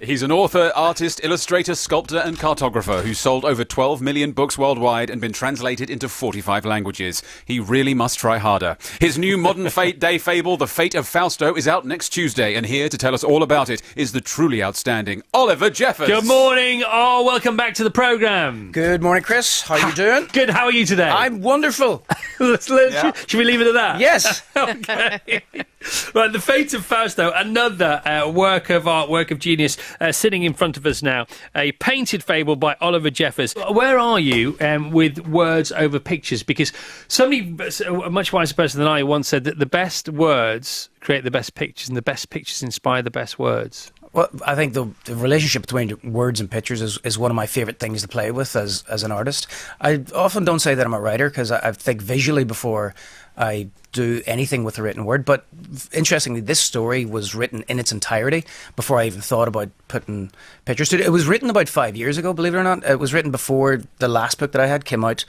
He's an author, artist, illustrator, sculptor and cartographer who's sold over 12 million books worldwide and been translated into 45 languages. He really must try harder. His new modern fate day fable, The Fate of Fausto, is out next Tuesday, and here to tell us all about it is the truly outstanding Oliver Jeffers. Good morning. Oh, welcome back to the programme. Good morning, Chris. How are you doing? Good. How are you today? I'm wonderful. Should we leave it at that? Yes. Okay. Right, The Fate of Fausto, another work of art, work of genius, sitting in front of us now. A painted fable by Oliver Jeffers. Where are you with words over pictures? Because somebody, a much wiser person than I, once said that the best words create the best pictures and the best pictures inspire the best words. Well, I think the relationship between words and pictures is one of my favourite things to play with as an artist. I often don't say that I'm a writer because I think visually before I do anything with a written word. But interestingly, this story was written in its entirety before I even thought about putting pictures to it. It was written about 5 years ago, believe it or not. It was written before the last book that I had came out,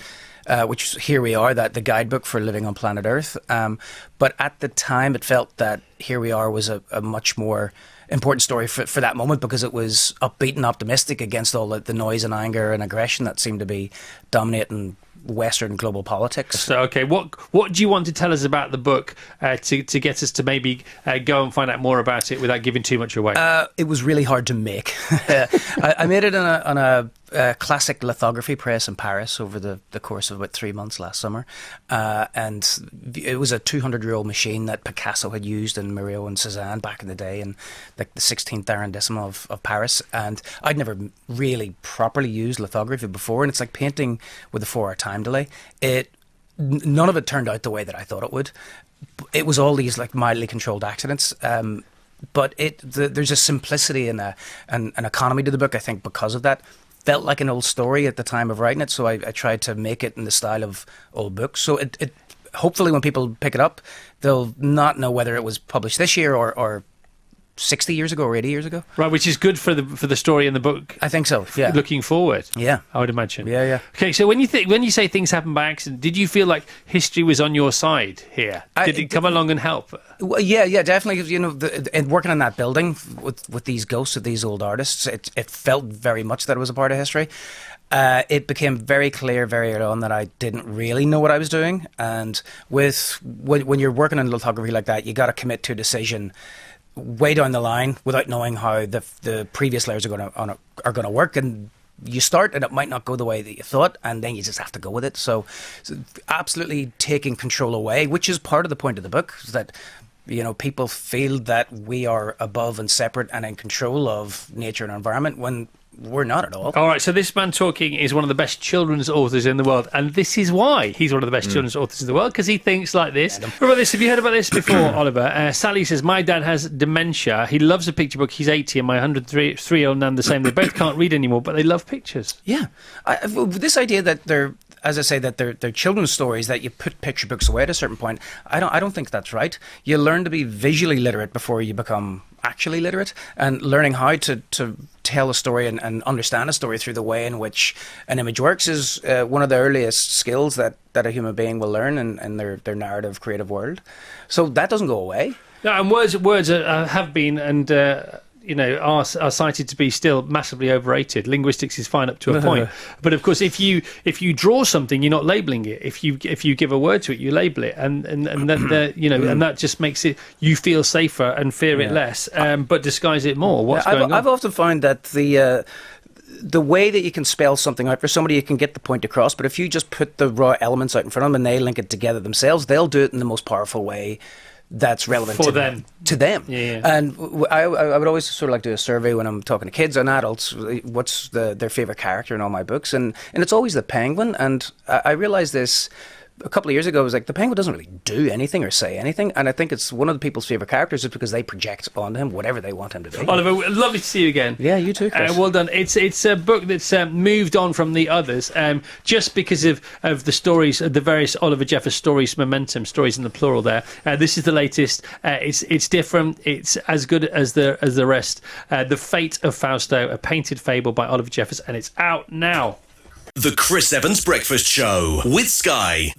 which Here We Are, the guidebook for living on planet Earth. But at the time, it felt that Here We Are was a much more important story for that moment because it was upbeat and optimistic against all the noise and anger and aggression that seemed to be dominating Western global politics. So, okay, what do you want to tell us about the book to get us to maybe go and find out more about it without giving too much away? It was really hard to make. I made it on a classic lithography press in Paris over the course of about 3 months last summer. And it was a 200-year-old machine that Picasso had used in Murillo and Cézanne back in the day in the 16th arrondissement of Paris. And I'd never really properly used lithography before. And it's like painting with a 4-hour time delay. None of it turned out the way that I thought it would. It was all these like mildly controlled accidents. But there's a simplicity and an economy to the book, I think, because of that. Felt like an old story at the time of writing it, so I tried to make it in the style of old books. So it hopefully when people pick it up, they'll not know whether it was published this year or 60 years ago or 80 years ago. Right, which is good for the story in the book. I think so, yeah. Looking forward. Yeah. I would imagine. Yeah. Okay, so when you say things happen by accident, did you feel like history was on your side here? Did it come along and help? Well, yeah, definitely. You know, and working in that building with these ghosts of these old artists, it felt very much that it was a part of history. It became very clear very early on that I didn't really know what I was doing. And when you're working in lithography like that, you got to commit to a decision way down the line without knowing how the previous layers are going to work, and you start and it might not go the way that you thought, and then you just have to go with it. So absolutely taking control away, which is part of the point of the book, is that people feel that we are above and separate and in control of nature and environment when we're not at all. All right, so this man talking is one of the best children's authors in the world, and this is why he's one of the best children's authors in the world, because he thinks like this. What about this? Have you heard about this before, Oliver? Sally says, my dad has dementia. He loves a picture book. He's 80, and my 103-year-old nan the same. They both can't read anymore, but they love pictures. Yeah. This idea that they're, as I say, that they're children's stories, that you put picture books away at a certain point, I don't think that's right. You learn to be visually literate before you become actually literate, and learning how to tell a story and understand a story through the way in which an image works is one of the earliest skills that a human being will learn in their narrative creative world. So that doesn't go away. No, and words have been and are cited to be still massively overrated. Linguistics is fine up to a point, but of course, if you draw something, you're not labelling it. If you give a word to it, you label it, and that and that just makes it you feel safer and fear it less, but disguise it more. I've often found that the way that you can spell something out for somebody, you can get the point across, but if you just put the raw elements out in front of them and they link it together themselves, they'll do it in the most powerful way that's relevant for to them. Yeah. And I would always sort of like do a survey when I'm talking to kids and adults, what's their favourite character in all my books, and it's always the penguin. And I realised this a couple of years ago. I was like, the penguin doesn't really do anything or say anything, and I think it's one of the people's favourite characters is because they project onto him whatever they want him to be. Oliver, lovely to see you again. Yeah, you too, Chris. Well done. It's a book that's moved on from the others just because of the stories, the various Oliver Jeffers stories, momentum, stories in the plural there. This is the latest. It's different. It's as good as the rest. The Fate of Fausto, a painted fable by Oliver Jeffers, and it's out now. The Chris Evans Breakfast Show with Sky.